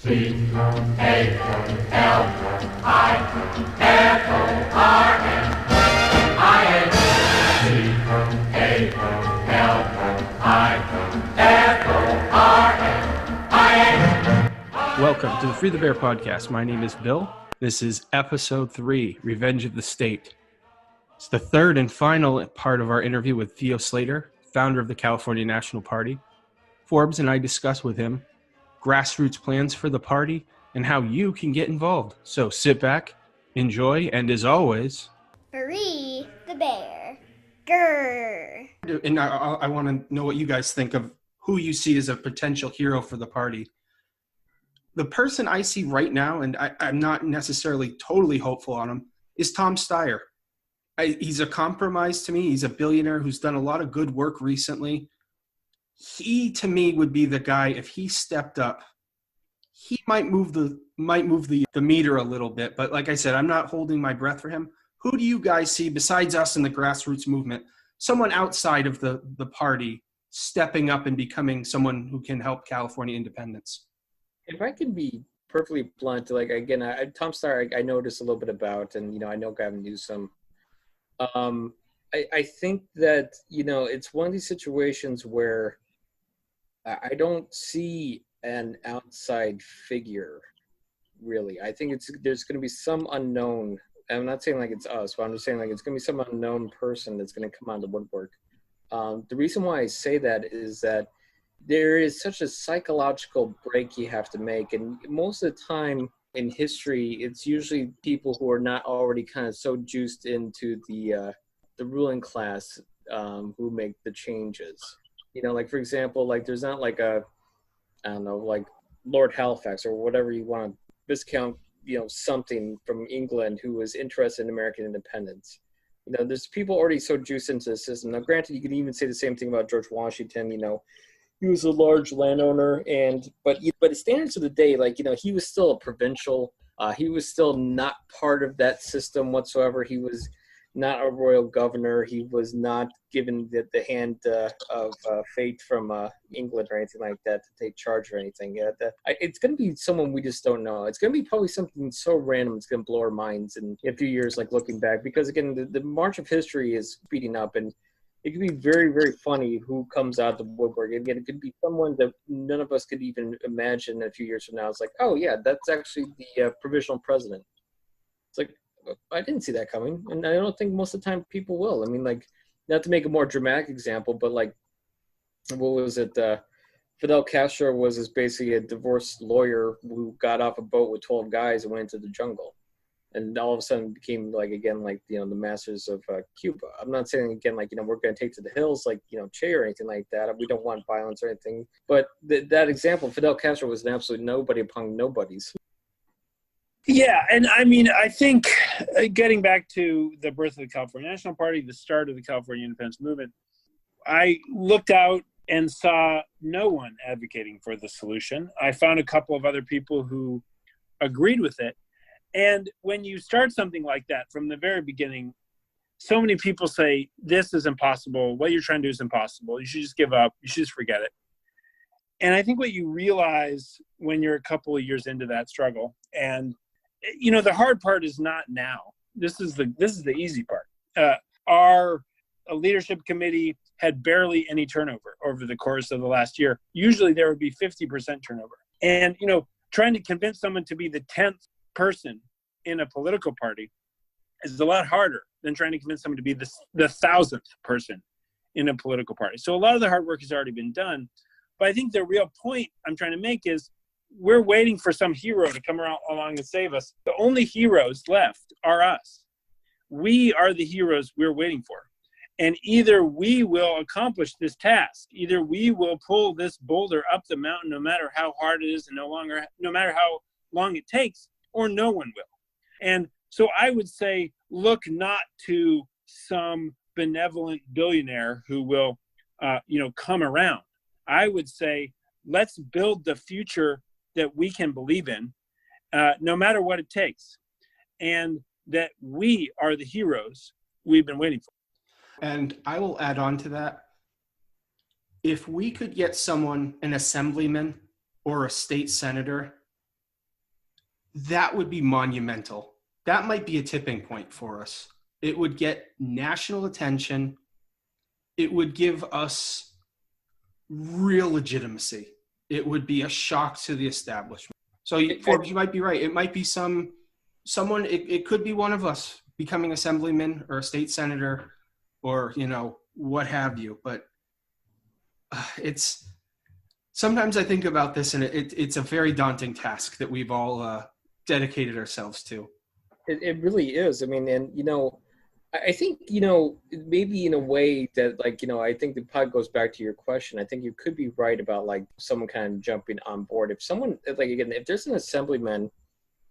Welcome to the Free the Bear podcast. My name is Bill. This is episode 3, Revenge of the State. It's the third and final part of our interview with Theo Slater, founder of the California National Party. Forbes and I discuss with him grassroots plans for the party and how you can get involved. So sit back, enjoy, and as always, Free the bear. Grrr. And I want to know what you guys think of who you see as a potential hero for the party. The person I see right now, and I'm not necessarily totally hopeful on him, is Tom Steyer. He's a compromise to me. He's a billionaire who's done a lot of good work recently. He, to me, would be the guy, if he stepped up, he might move the meter a little bit. But like I said, I'm not holding my breath for him. Who do you guys see, besides us in the grassroots movement, someone outside of the party stepping up and becoming someone who can help California independence? If I can be perfectly blunt, Tom Steyer, I noticed a little bit about, and, I know Gavin Newsom. I think that, it's one of these situations where I don't see an outside figure, really. I think there's going to be some unknown. I'm not saying like it's us, but I'm just saying like it's going to be some unknown person that's going to come out of the woodwork. The reason why I say that is that there is such a psychological break you have to make. And most of the time in history, it's usually people who are not already kind of so juiced into the ruling class who make the changes. Like, for example, like there's not like like Lord Halifax or whatever you want to discount, something from England who was interested in American independence. There's people already so juiced into the system. Now, granted, you can even say the same thing about George Washington. He was a large landowner, but at standards of the day, he was still a provincial. He was still not part of that system whatsoever. He was not a royal governor. He was not given the hand of fate from England or anything like that to take charge or anything. It's going to be someone we just don't know. It's going to be probably something so random it's going to blow our minds in a few years, like looking back. Because, again, the march of history is speeding up, and it could be very, very funny who comes out the woodwork. Again, it could be someone that none of us could even imagine a few years from now. It's like, oh, yeah, that's actually the provisional president. It's like, I didn't see that coming. And I don't think most of the time people will. I mean, like, not to make a more dramatic example, but like, what was it? Fidel Castro was basically a divorced lawyer who got off a boat with 12 guys and went into the jungle. And all of a sudden became the masters of Cuba. I'm not saying again, we're going to take to the hills, Che or anything like that. We don't want violence or anything. But that example, Fidel Castro was an absolute nobody among nobodies. Yeah. And I mean, I think getting back to the birth of the California National Party, the start of the California independence movement, I looked out and saw no one advocating for the solution. I found a couple of other people who agreed with it. And when you start something like that from the very beginning, so many people say, this is impossible. What you're trying to do is impossible. You should just give up. You should just forget it. And I think what you realize when you're a couple of years into that struggle, and, the hard part is not now. This is the easy part. Our leadership committee had barely any turnover over the course of the last year. Usually there would be 50% turnover. And, trying to convince someone to be the 10th person in a political party is a lot harder than trying to convince someone to be the 1,000th person in a political party. So a lot of the hard work has already been done. But I think the real point I'm trying to make is we're waiting for some hero to come along and save us. The only heroes left are us. We are the heroes we're waiting for. And either we will accomplish this task, either we will pull this boulder up the mountain no matter how hard it is and no matter how long it takes, or no one will. And so I would say, look not to some benevolent billionaire who will, come around. I would say, let's build the future that we can believe in, no matter what it takes. And that we are the heroes we've been waiting for. And I will add on to that. If we could get someone, an assemblyman or a state senator, that would be monumental. That might be a tipping point for us. It would get national attention. It would give us real legitimacy. It would be a shock to the establishment. So, Forbes, you might be right. It might be someone, it could be one of us becoming assemblyman or a state senator or, what have you. But sometimes I think about this, and it's a very daunting task that we've all dedicated ourselves to. It really is. I mean, and I think maybe in a way that I think the pod goes back to your question. I think you could be right about someone kind of jumping on board. If someone if there's an assemblyman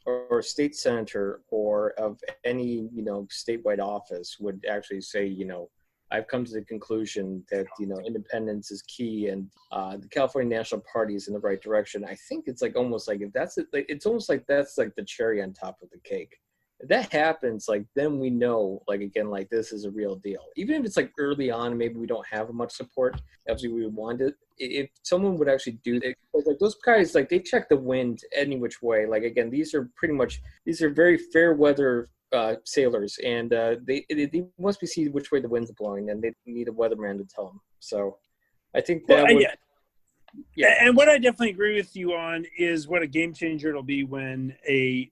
or state senator or of any statewide office would actually say I've come to the conclusion that independence is key and the California National Party is in the right direction. I think it's almost like if that's it, it's almost like that's the cherry on top of the cake. If that happens, then we know, this is a real deal. Even if it's early on, maybe we don't have much support as we wanted. If someone would actually do that, those guys, they check the wind any which way. These are very fair weather sailors, and they must be see which way the wind's blowing, and they need a weatherman to tell them. So, I think that Yeah, and what I definitely agree with you on is what a game changer it'll be when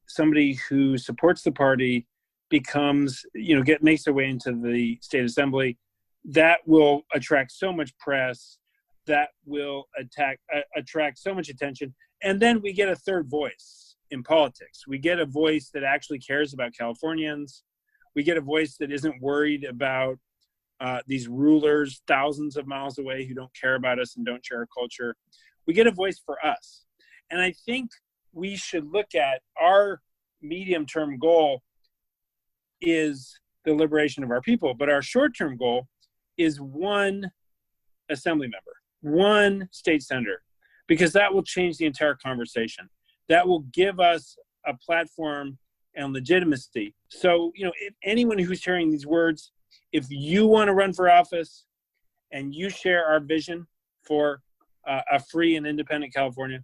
somebody who supports the party becomes, makes their way into the state assembly. That will attract so much press. That will attract so much attention. And then we get a third voice in politics. We get a voice that actually cares about Californians. We get a voice that isn't worried about these rulers thousands of miles away who don't care about us and don't share our culture. We get a voice for us. And I think we should look at our medium-term goal is the liberation of our people, but our short-term goal is one assembly member, one state senator, because that will change the entire conversation. That will give us a platform and legitimacy. So, if anyone who's hearing these words, if you want to run for office and you share our vision for a free and independent California,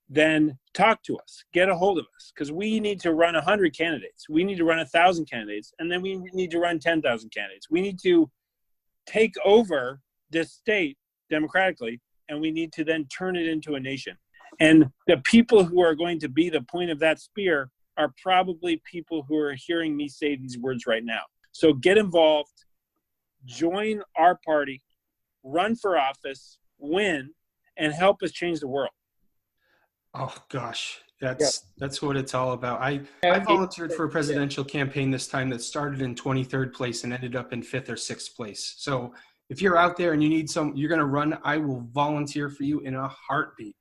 then talk to us, get a hold of us, because we need to run 100 candidates. We need to run 1,000 candidates, and then we need to run 10,000 candidates. We need to take over this state democratically, and we need to then turn it into a nation. And the people who are going to be the point of that spear are probably people who are hearing me say these words right now. So get involved, join our party, run for office, win, and help us change the world. Oh gosh, that's what it's all about. I volunteered for a presidential campaign this time that started in 23rd place and ended up in 5th or 6th place. So if you're out there and you need you're going to run, I will volunteer for you in a heartbeat.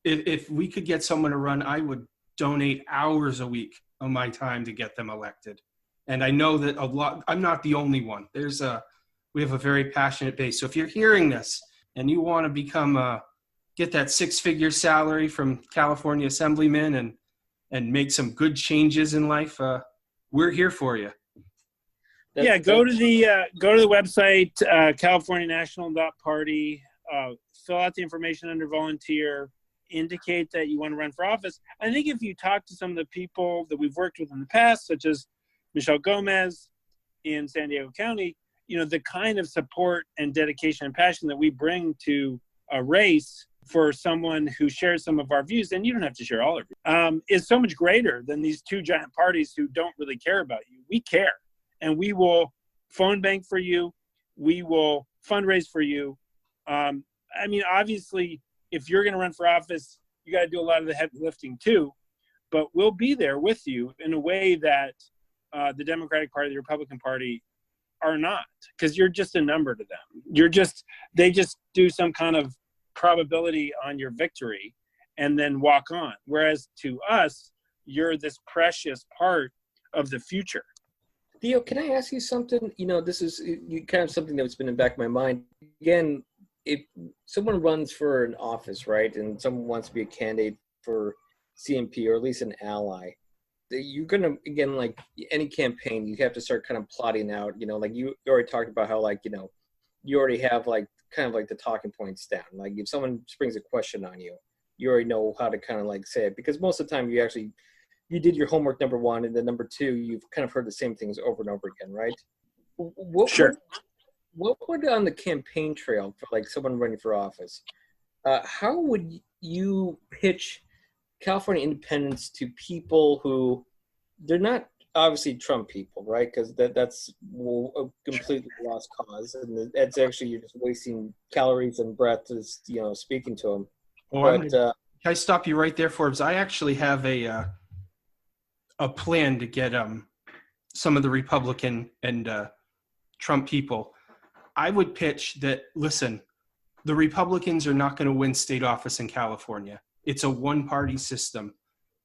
If we could get someone to run, I would donate hours a week of my time to get them elected. And I know that I'm not the only one. We have a very passionate base. So if you're hearing this and you want to get that 6-figure salary from California assemblyman and make some good changes in life, we're here for you. Go to the website, californianational.party, fill out the information under volunteer, indicate that you want to run for office. I think if you talk to some of the people that we've worked with in the past, such as Michelle Gomez in San Diego County, the kind of support and dedication and passion that we bring to a race for someone who shares some of our views, and you don't have to share all of it, is so much greater than these two giant parties who don't really care about you. We care, and we will phone bank for you. We will fundraise for you. Obviously, if you're going to run for office, you got to do a lot of the heavy lifting too, but we'll be there with you in a way that the Democratic Party, the Republican Party are not, because you're just a number to them. They just do some kind of probability on your victory and then walk on. Whereas to us, you're this precious part of the future. Theo, can I ask you something? This is kind of something that's been in the back of my mind. Again, if someone runs for an office, right, and someone wants to be a candidate for CMP or at least an ally, you're going to, again, like any campaign, you have to start kind of plotting out, like you already talked about how, you already have kind of the talking points down. Like if someone springs a question on you, you already know how to kind of like say it, because most of the time you did your homework, number one, and then number two, you've kind of heard the same things over and over again, right? Sure. What would on the campaign trail for like someone running for office? How would you pitch California independence to people who they're not obviously Trump people, right? Because that's a completely lost cause, and that's actually you're just wasting calories and breath just speaking to them. Well, But can I stop you right there, Forbes? I actually have a plan to get some of the Republican and Trump people. I would pitch that, listen, the Republicans are not going to win state office in California. It's a one-party system.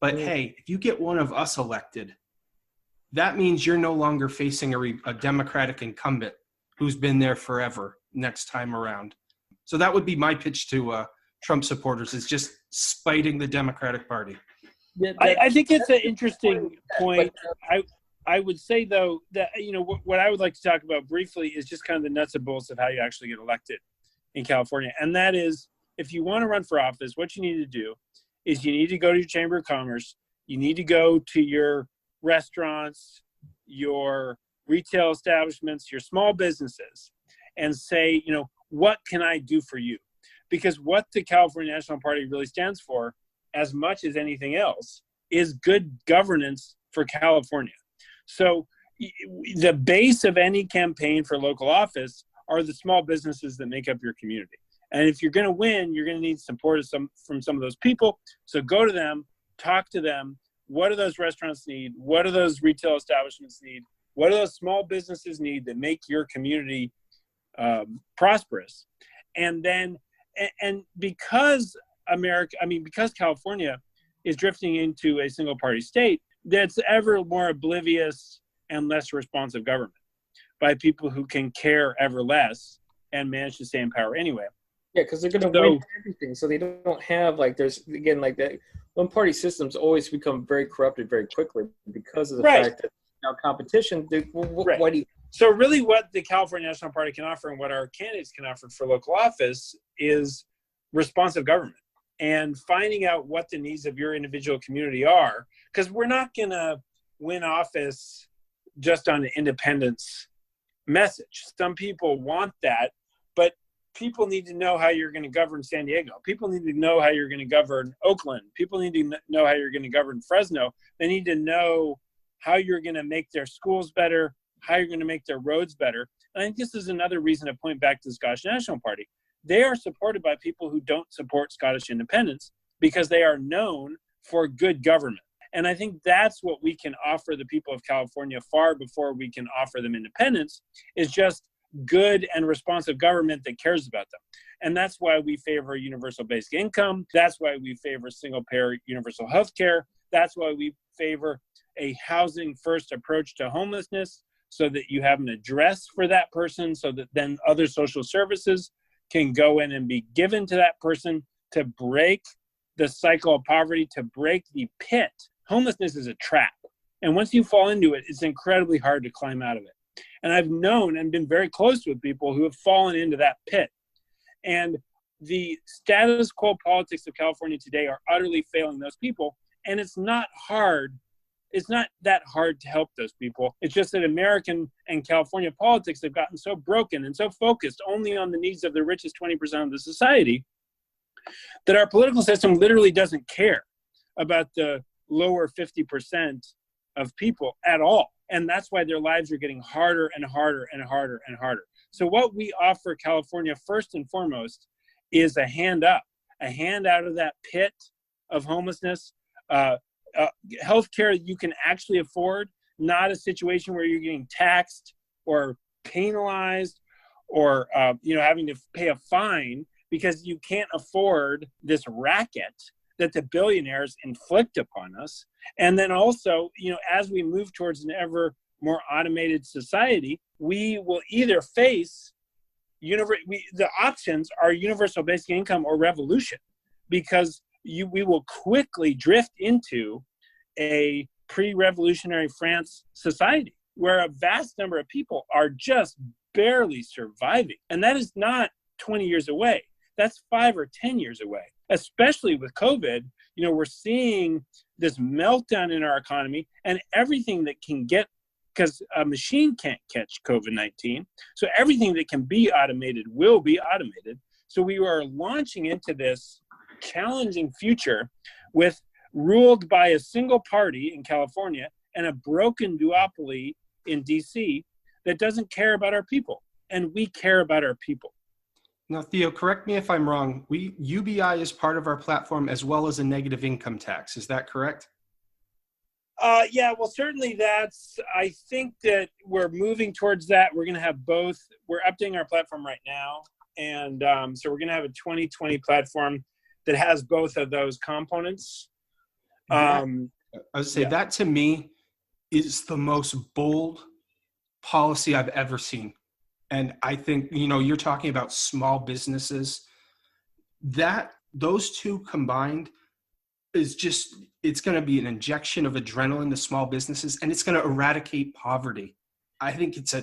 But hey, if you get one of us elected, that means you're no longer facing a Democratic incumbent who's been there forever next time around. So that would be my pitch to Trump supporters, is just spiting the Democratic Party. I think it's an interesting point. I would say, though, that, what I would like to talk about briefly is just kind of the nuts and bolts of how you actually get elected in California. And that is, if you want to run for office, what you need to do is you need to go to your Chamber of Commerce. You need to go to your restaurants, your retail establishments, your small businesses, and say, what can I do for you? Because what the California National Party really stands for, as much as anything else, is good governance for California. So the base of any campaign for local office are the small businesses that make up your community. And if you're going to win, you're going to need support from some of those people. So go to them, talk to them. What do those restaurants need? What do those retail establishments need? What do those small businesses need that make your community prosperous? And then, and because because California is drifting into a single party state, that's ever more oblivious and less responsive government by people who can care ever less and manage to stay in power anyway. Yeah, because they're going to win everything. So they don't have, there's, again, that one-party systems always become very corrupted very quickly because of the fact that now competition, what do you... So really what the California National Party can offer and what our candidates can offer for local office is responsive government and finding out what the needs of your individual community are. Because we're not going to win office just on an independence message. Some people want that, but people need to know how you're going to govern San Diego. People need to know how you're going to govern Oakland. People need to know how you're going to govern Fresno. They need to know how you're going to make their schools better, how you're going to make their roads better. And I think this is another reason to point back to the Scottish National Party. They are supported by people who don't support Scottish independence because they are known for good government. And I think that's what we can offer the people of California far before we can offer them independence, is just good and responsive government that cares about them. And that's why we favor universal basic income. That's why we favor single-payer universal health care. That's why we favor a housing-first approach to homelessness, so that you have an address for that person, so that then other social services can go in and be given to that person to break the cycle of poverty, to break the pit. Homelessness is a trap. And once you fall into it, it's incredibly hard to climb out of it. And I've known and been very close with people who have fallen into that pit. And the status quo politics of California today are utterly failing those people. And it's not hard. It's not that hard to help those people. It's just that American and California politics have gotten so broken and so focused only on the needs of the richest 20% of the society that our political system literally doesn't care about the lower 50% of people at all. And that's why their lives are getting harder and harder and harder and harder. So what we offer California first and foremost is a hand up, a hand out of that pit of homelessness, healthcare you can actually afford, not a situation where you're getting taxed or penalized or having to pay a fine because you can't afford this racket that the billionaires inflict upon us. And then also, as we move towards an ever more automated society, we will either face the options are universal basic income or revolution, because we will quickly drift into a pre-revolutionary France society where a vast number of people are just barely surviving. And that is not 20 years away. That's 5 or 10 years away. especially with COVID, we're seeing this meltdown in our economy, and everything that can get, because a machine can't catch COVID-19. So everything that can be automated will be automated. So we are launching into this challenging future ruled by a single party in California and a broken duopoly in DC that doesn't care about our people. And we care about our people. Now, Theo, correct me if I'm wrong. UBI is part of our platform as well as a negative income tax. Is that correct? Yeah, well, certainly I think that we're moving towards that. We're going to have both. We're updating our platform right now. And so we're going to have a 2020 platform that has both of those components. I would say that to me is the most bold policy I've ever seen. And I think, you're talking about small businesses. Those two combined is it's going to be an injection of adrenaline to small businesses, and it's going to eradicate poverty. I think it's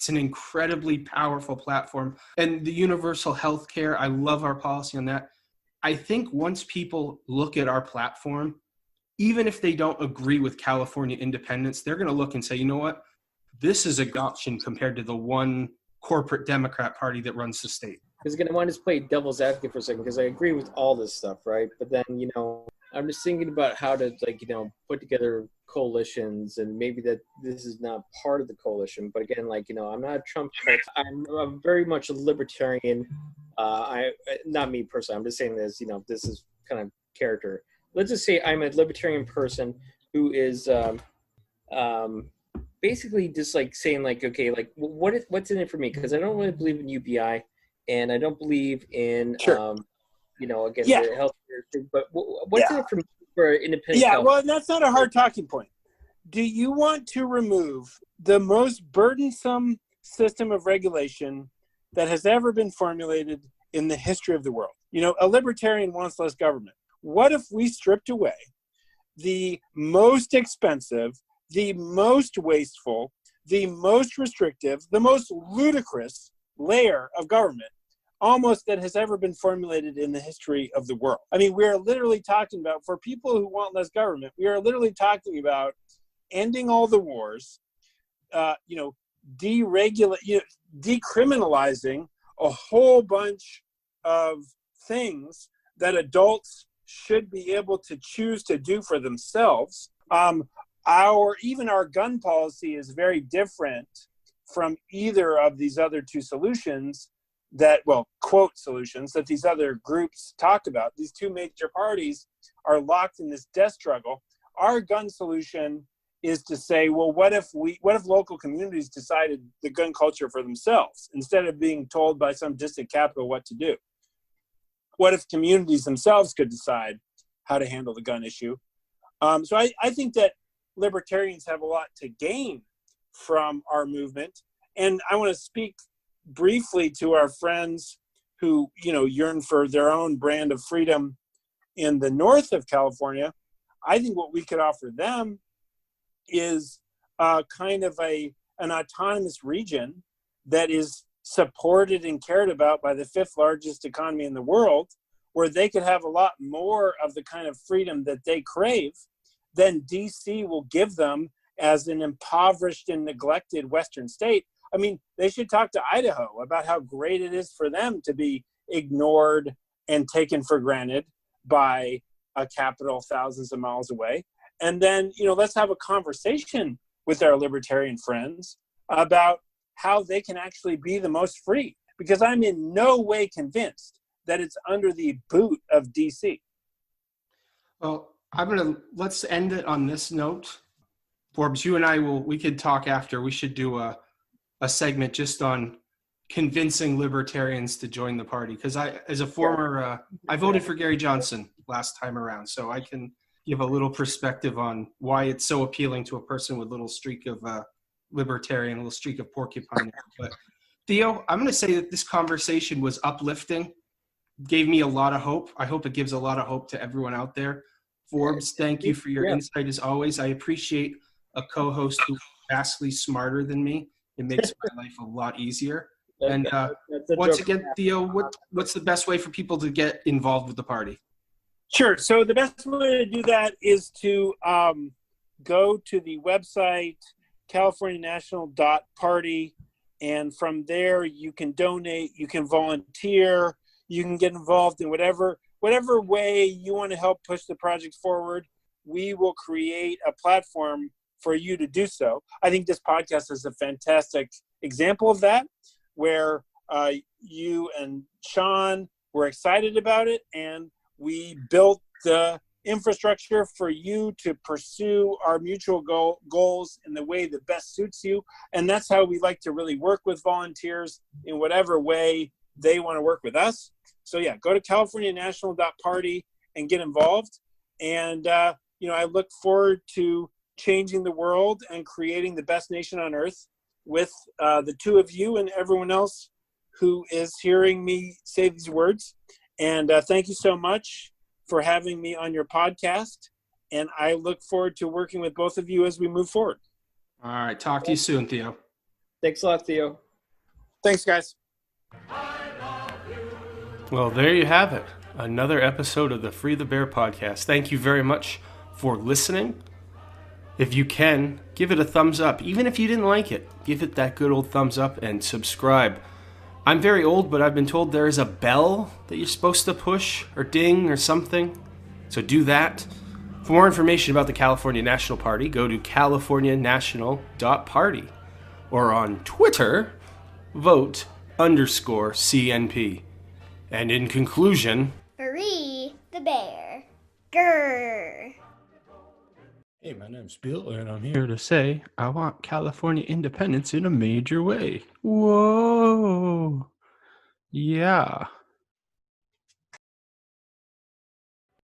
an incredibly powerful platform. And the universal health care, I love our policy on that. I think once people look at our platform, even if they don't agree with California independence, they're going to look and say, you know what? This is an option compared to the one corporate Democrat party that runs the state. Because again, I want to just play devil's advocate for a second, because I agree with all this stuff, right? But then, I'm just thinking about how to, put together coalitions, and maybe that this is not part of the coalition. But again, I'm not a Trump. I'm very much a libertarian. Not me personally. I'm just saying this. This is kind of character. Let's just say I'm a libertarian person who is basically just saying okay, what's in it for me? Because I don't really believe in UBI, and I don't believe in the healthcare thing. But what's in it for me for independent health? Well, that's not a hard talking point. Do you want to remove the most burdensome system of regulation that has ever been formulated in the history of the world? A libertarian wants less government. What if we stripped away the most expensive, the most wasteful, the most restrictive, the most ludicrous layer of government almost that has ever been formulated in the history of the world? I mean, we're literally talking about, for people who want less government, we are literally talking about ending all the wars, decriminalizing a whole bunch of things that adults should be able to choose to do for themselves. Even our gun policy is very different from either of these other two solutions quote solutions that these other groups talk about. These two major parties are locked in this death struggle. Our gun solution is to say, well, what if local communities decided the gun culture for themselves instead of being told by some distant capital what to do? What if communities themselves could decide how to handle the gun issue? So I think that libertarians have a lot to gain from our movement. And I want to speak briefly to our friends who, yearn for their own brand of freedom in the north of California. I think what we could offer them is kind of an autonomous region that is supported and cared about by the fifth largest economy in the world, where they could have a lot more of the kind of freedom that they crave than DC will give them as an impoverished and neglected Western state. I mean, they should talk to Idaho about how great it is for them to be ignored and taken for granted by a capital thousands of miles away. And then, let's have a conversation with our libertarian friends about how they can actually be the most free, because I'm in no way convinced that it's under the boot of DC. Well, let's end it on this note. Forbes, you and we could talk after. We should do a segment just on convincing libertarians to join the party. Because as a former, I voted for Gary Johnson last time around, so I can give a little perspective on why it's so appealing to a person with a little streak of libertarian, a little streak of porcupine. But Theo, I'm going to say that this conversation was uplifting, gave me a lot of hope. I hope it gives a lot of hope to everyone out there. Forbes, thank you for your insight as always. I appreciate a co-host who's vastly smarter than me. It makes my life a lot easier. And That's a once joke. again, Theo, what's the best way for people to get involved with the party? Sure. So the best way to do that is to go to the website californianational.party, and from there you can donate, you can volunteer, you can get involved in whatever way you want to help push the project forward. We will create a platform for you to do so. I think this podcast is a fantastic example of that, where you and Sean were excited about it, and we built the infrastructure for you to pursue our mutual goals in the way that best suits you. And that's how we like to really work with volunteers, in whatever way they want to work with us. So yeah, go to californianational.party and get involved. And, I look forward to changing the world and creating the best nation on earth with the two of you and everyone else who is hearing me say these words. And thank you so much for having me on your podcast. And I look forward to working with both of you as we move forward. All right. Talk to you soon, Theo. Thanks a lot, Theo. Thanks, guys. Well, there you have it. Another episode of the Free the Bear podcast. Thank you very much for listening. If you can, give it a thumbs up. Even if you didn't like it, give it that good old thumbs up and subscribe. I'm very old, but I've been told there is a bell that you're supposed to push or ding or something. So do that. For more information about the California National Party, go to californianational.party. Or on Twitter, vote_CNP. And in conclusion, Free the bear. Grrr. hey, my name's Bill, and I'm here to say I want California independence in a major way. Whoa. Yeah.